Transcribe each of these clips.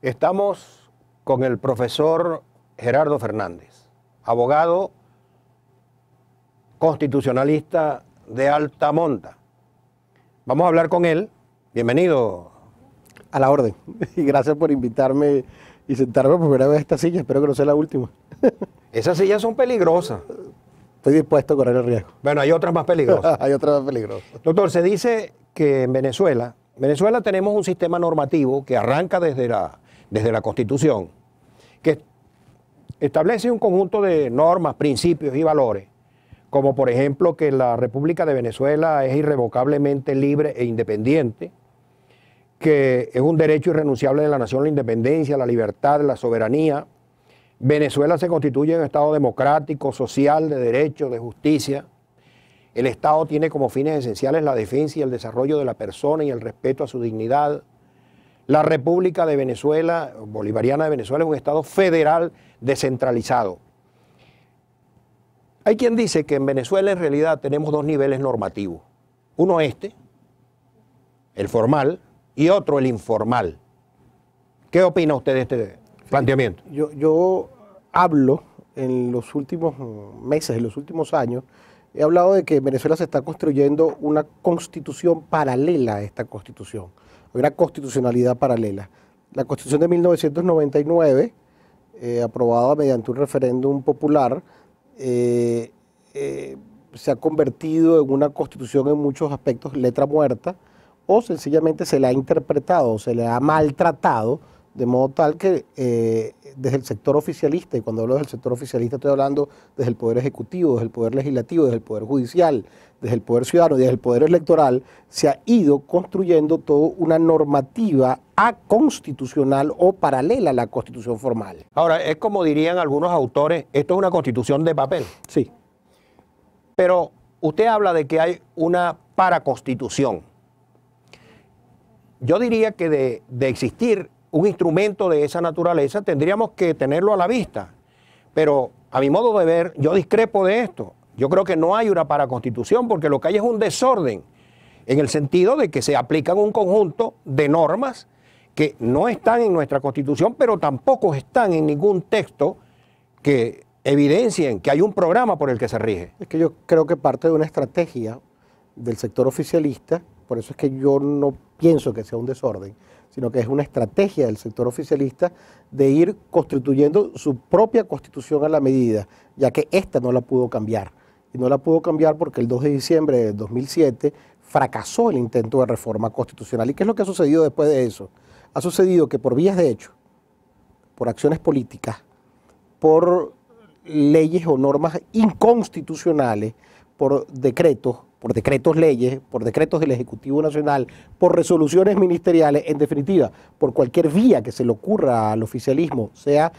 Estamos con el profesor Gerardo Fernández, abogado constitucionalista de alta monta. Vamos a hablar con él. Bienvenido. A la orden. Y gracias por invitarme y sentarme por primera vez en esta silla. Espero que no sea la última. Esas sillas son peligrosas. Estoy dispuesto a correr el riesgo. Bueno, hay otras más peligrosas. Hay otras más peligrosas. Doctor, se dice que en Venezuela tenemos un sistema normativo que arranca desde la Constitución, que establece un conjunto de normas, principios y valores, como por ejemplo que la República de Venezuela es irrevocablemente libre e independiente, que es un derecho irrenunciable de la nación la independencia, la libertad, la soberanía. Venezuela se constituye en un Estado democrático, social, de derecho, de justicia. El Estado tiene como fines esenciales la defensa y el desarrollo de la persona y el respeto a su dignidad. La República de Venezuela, Bolivariana de Venezuela, es un Estado federal descentralizado. Hay quien dice que en Venezuela en realidad tenemos dos niveles normativos. Uno el formal, y otro el informal. ¿Qué opina usted de este planteamiento? Yo hablo en los últimos meses, en los últimos años, he hablado de que en Venezuela se está construyendo una constitución paralela a esta constitución, una constitucionalidad paralela. La constitución de 1999, aprobada mediante un referéndum popular, se ha convertido en una constitución en muchos aspectos letra muerta, o sencillamente se le ha interpretado, se le ha maltratado, de modo tal que desde el sector oficialista, y cuando hablo del sector oficialista estoy hablando desde el Poder Ejecutivo, desde el Poder Legislativo, desde el Poder Judicial, desde el Poder Ciudadano y desde el Poder Electoral, se ha ido construyendo toda una normativa aconstitucional o paralela a la Constitución formal. Ahora, es como dirían algunos autores, esto es una constitución de papel. Sí. Pero usted habla de que hay una paraconstitución. Yo diría que de existir un instrumento de esa naturaleza tendríamos que tenerlo a la vista. Pero a mi modo de ver, yo discrepo de esto. Yo creo que no hay una paraconstitución porque lo que hay es un desorden en el sentido de que se aplican un conjunto de normas que no están en nuestra Constitución, pero tampoco están en ningún texto que evidencien que hay un programa por el que se rige. Es que yo creo que parte de una estrategia del sector oficialista, por eso es que yo no pienso que sea un desorden, sino que es una estrategia del sector oficialista de ir constituyendo su propia constitución a la medida, ya que esta no la pudo cambiar. Y no la pudo cambiar porque el 2 de diciembre de 2007 fracasó el intento de reforma constitucional. ¿Y qué es lo que ha sucedido después de eso? Ha sucedido que por vías de hecho, por acciones políticas, por leyes o normas inconstitucionales, por decretos leyes, por decretos del Ejecutivo Nacional, por resoluciones ministeriales, en definitiva, por cualquier vía que se le ocurra al oficialismo, sea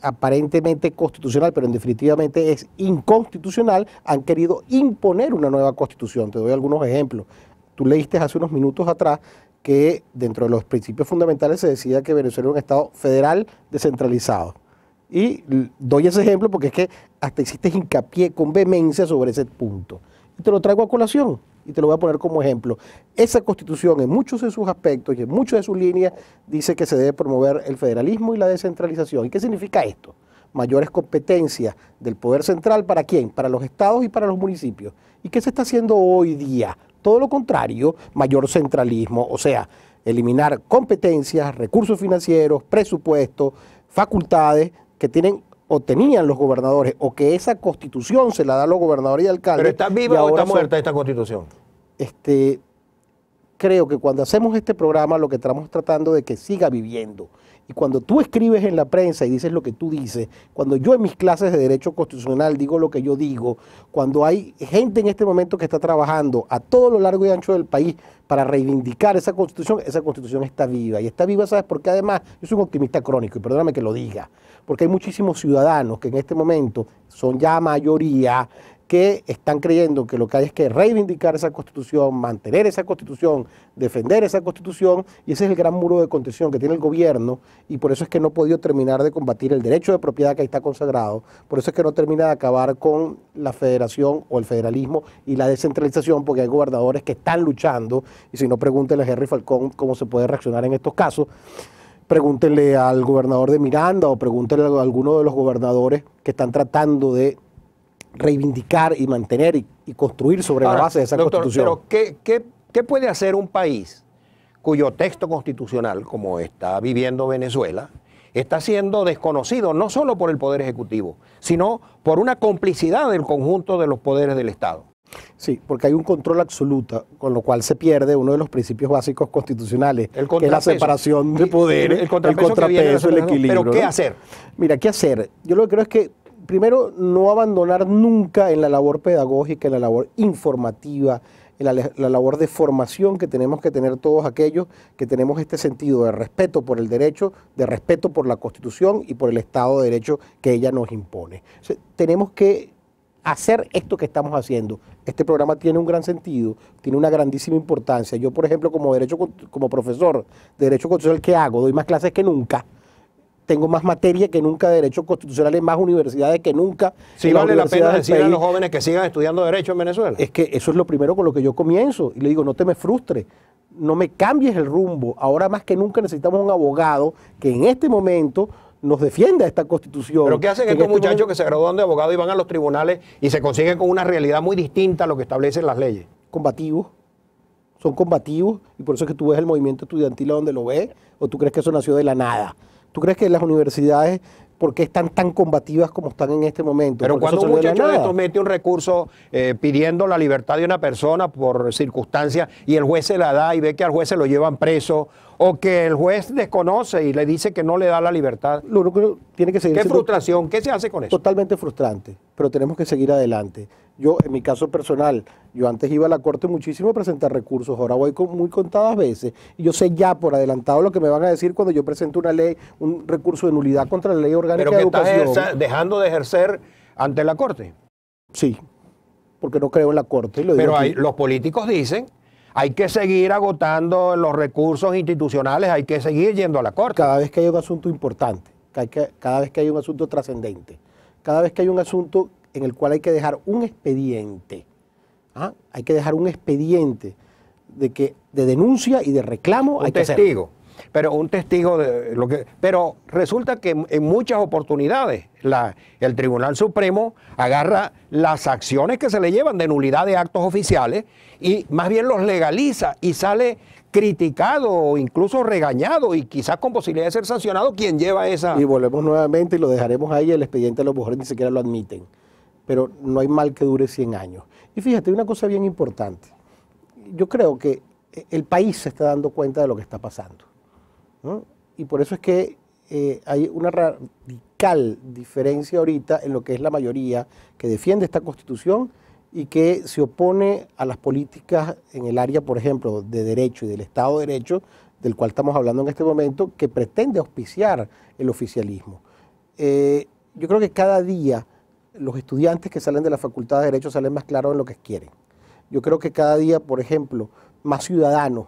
aparentemente constitucional, pero en definitivamente es inconstitucional, han querido imponer una nueva constitución. Te doy algunos ejemplos. Tú leíste hace unos minutos atrás que dentro de los principios fundamentales se decía que Venezuela era un Estado federal descentralizado. Y doy ese ejemplo porque es que hasta hiciste hincapié con vehemencia sobre ese punto. Y te lo traigo a colación y te lo voy a poner como ejemplo. Esa constitución en muchos de sus aspectos y en muchas de sus líneas dice que se debe promover el federalismo y la descentralización. ¿Y qué significa esto? Mayores competencias del poder central, ¿para quién? Para los estados y para los municipios. ¿Y qué se está haciendo hoy día? Todo lo contrario, mayor centralismo, o sea, eliminar competencias, recursos financieros, presupuestos, facultades que tienen o tenían los gobernadores, o que esa constitución se la da a los gobernadores y alcaldes. ¿Pero está viva o está muerta esta constitución? Creo que cuando hacemos este programa lo que estamos tratando de que siga viviendo. Y cuando tú escribes en la prensa y dices lo que tú dices, cuando yo en mis clases de Derecho Constitucional digo lo que yo digo, cuando hay gente en este momento que está trabajando a todo lo largo y ancho del país para reivindicar esa constitución está viva. Y está viva, ¿sabes? Porque además, yo soy un optimista crónico, y perdóname que lo diga, porque hay muchísimos ciudadanos que en este momento son ya mayoría, que están creyendo que lo que hay es que reivindicar esa constitución, mantener esa constitución, defender esa constitución, y ese es el gran muro de contención que tiene el gobierno, y por eso es que no ha podido terminar de combatir el derecho de propiedad que ahí está consagrado, por eso es que no termina de acabar con la federación o el federalismo y la descentralización, porque hay gobernadores que están luchando, y si no, pregúntenle a Henry Falcón cómo se puede reaccionar en estos casos. Pregúntenle al gobernador de Miranda o pregúntenle a alguno de los gobernadores que están tratando de reivindicar y mantener y construir sobre la base de esa doctor, constitución. Pero ¿qué puede hacer un país cuyo texto constitucional, como está viviendo Venezuela, está siendo desconocido no solo por el Poder Ejecutivo, sino por una complicidad del conjunto de los poderes del Estado? Sí, porque hay un control absoluto, con lo cual se pierde uno de los principios básicos constitucionales, que es la separación de poderes, el contrapeso, el equilibrio. Pero ¿qué hacer? Mira, ¿qué hacer? Yo lo que creo es que, primero, no abandonar nunca en la labor pedagógica, en la labor informativa, en la labor de formación que tenemos que tener todos aquellos que tenemos este sentido de respeto por el derecho, de respeto por la Constitución y por el Estado de Derecho que ella nos impone. O sea, tenemos que hacer esto que estamos haciendo. Este programa tiene un gran sentido, tiene una grandísima importancia. Yo, por ejemplo, como profesor de Derecho Constitucional, ¿qué hago? Doy más clases que nunca. Tengo más materia que nunca de Derecho Constitucional en más universidades que nunca. Sí, vale la pena decirle a los jóvenes que sigan estudiando Derecho en Venezuela. Es que eso es lo primero con lo que yo comienzo. Y le digo, no te me frustres, no me cambies el rumbo. Ahora más que nunca necesitamos un abogado que en este momento nos defienda esta Constitución. ¿Pero qué hacen estos muchachos que se gradúan de abogado y van a los tribunales y se consiguen con una realidad muy distinta a lo que establecen las leyes? Combativos. Son combativos y por eso es que tú ves el movimiento estudiantil a donde lo ves, o tú crees que eso nació de la nada. ¿Tú crees que las universidades, por qué están tan combativas como están en este momento? Pero cuando un muchacho de estos mete un recurso pidiendo la libertad de una persona por circunstancias y el juez se la da y ve que al juez se lo llevan preso, o que el juez desconoce y le dice que no le da la libertad. Lo único que tiene que seguir ¿Qué frustración? ¿Qué se hace con eso? Totalmente frustrante, pero tenemos que seguir adelante. Yo, en mi caso personal, yo antes iba a la corte muchísimo a presentar recursos, ahora voy muy contadas veces, y yo sé ya por adelantado lo que me van a decir cuando yo presento una ley, un recurso de nulidad contra la ley orgánica de educación. ¿Pero que estás dejando de ejercer ante la corte? Sí, porque no creo en la corte. Pero los políticos dicen, hay que seguir agotando los recursos institucionales, hay que seguir yendo a la corte. Cada vez que hay un asunto importante, cada vez que hay un asunto trascendente, cada vez que hay un asunto en el cual hay que dejar un expediente, hay que dejar un expediente de denuncia y de reclamo. Un testigo. Pero un testigo de lo que. Pero resulta que en muchas oportunidades el Tribunal Supremo agarra las acciones que se le llevan de nulidad de actos oficiales y más bien los legaliza y sale criticado o incluso regañado y quizás con posibilidad de ser sancionado quien lleva esa. Y volvemos nuevamente y lo dejaremos ahí, el expediente a lo mejor ni siquiera lo admiten. Pero no hay mal que dure 100 años. Y fíjate, hay una cosa bien importante. Yo creo que el país se está dando cuenta de lo que está pasando, ¿no? Y por eso es que hay una radical diferencia ahorita en lo que es la mayoría que defiende esta Constitución y que se opone a las políticas en el área, por ejemplo, de derecho y del Estado de Derecho, del cual estamos hablando en este momento, que pretende auspiciar el oficialismo. Yo creo que cada día los estudiantes que salen de la Facultad de Derecho salen más claros en lo que quieren. Yo creo que cada día, por ejemplo, más ciudadanos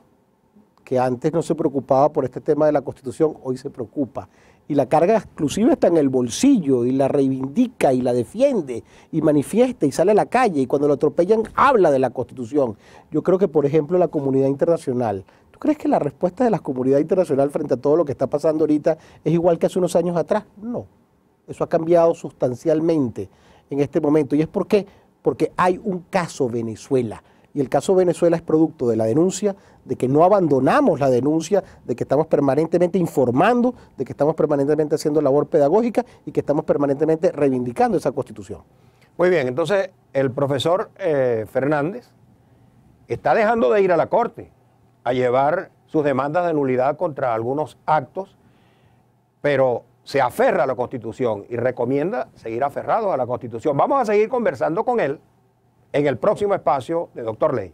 que antes no se preocupaba por este tema de la Constitución, hoy se preocupa. Y la carga exclusiva está en el bolsillo y la reivindica y la defiende y manifiesta y sale a la calle y cuando lo atropellan habla de la Constitución. Yo creo que, por ejemplo, la comunidad internacional, ¿tú crees que la respuesta de la comunidad internacional frente a todo lo que está pasando ahorita es igual que hace unos años atrás? No. Eso ha cambiado sustancialmente en este momento. ¿Y es por qué? Porque hay un caso Venezuela. Y el caso Venezuela es producto de la denuncia, de que no abandonamos la denuncia, de que estamos permanentemente informando, de que estamos permanentemente haciendo labor pedagógica y que estamos permanentemente reivindicando esa Constitución. Muy bien, entonces el profesor Fernández está dejando de ir a la Corte a llevar sus demandas de nulidad contra algunos actos, pero se aferra a la Constitución y recomienda seguir aferrado a la Constitución. Vamos a seguir conversando con él en el próximo espacio de Dr. Ley.